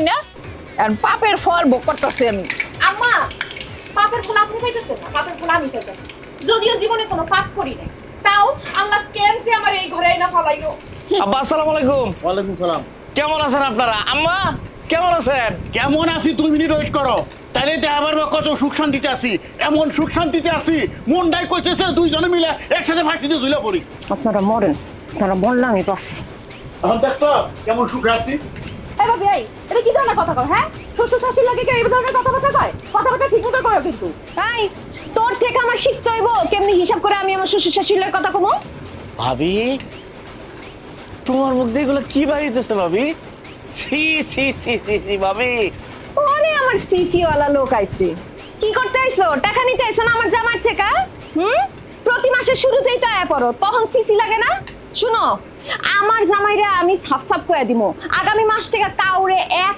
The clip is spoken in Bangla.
না আর পাপের ফল ভোগ করতেছি আমি। আম্মা, পাপের ফল আপনি পাইতেছেন না, পাপের ফল আমি পাইতেছি। যদিও জীবনে কোনো পাপ করি নাই, তাও আল্লাহ কেন যে আমার এই ঘরে আইনা ফলাইলো। আব্বা আসসালামু আলাইকুম। ওয়ালাইকুম সালাম। কেমন আছেন আপনারা? আম্মা কেমন আছেন? কেমন আছি 2 মিনিট ওয়েট করো, তাহলে তো আবার কত সুখ শান্তিতে আছি। এমন সুখ শান্তিতে আছি মনটাই কইতেছে দুইজনে মিলে একসাথে ফাঁকিতে ঝুলে পড়ি। আপনারা মরেন, আপনারা বললাম আমি পাচ্ছি। এখন দেখছো কেমন সুখে আছি। এবার ভাই, এটা কি ধরনের কথা কয়? হ্যাঁ, শ্বশুর শাশুড়ি লাগে কেউ এই ধরনের কথাবার্তা কয়? কথাবার্তা ঠিক মতো কয় কিন্তু। তাই তোর থেকে আমার শিখতে হইব কেমনি হিসাব করে আমি আমার শ্বশুর শাশুড়ির কথা কমু। ভাবি তোমার মুখ দিয়ে এগুলো কি বাড়িতেছে ভাবি? সি সি সি সি সি ভাবি। ওরে আমার সিসি ওয়ালা লোক আইছে। কি করতে আইছো? টাকা নিতে আইছো না আমার জামার থেকে? প্রতি মাসের শুরুতেই তো আয়া পড়ো, তখন সিসি লাগে না? শুনো, আমার জামাইরা আমি সাফ সাফ করে দিমু, আগামী মাস থেকে কাউরে এক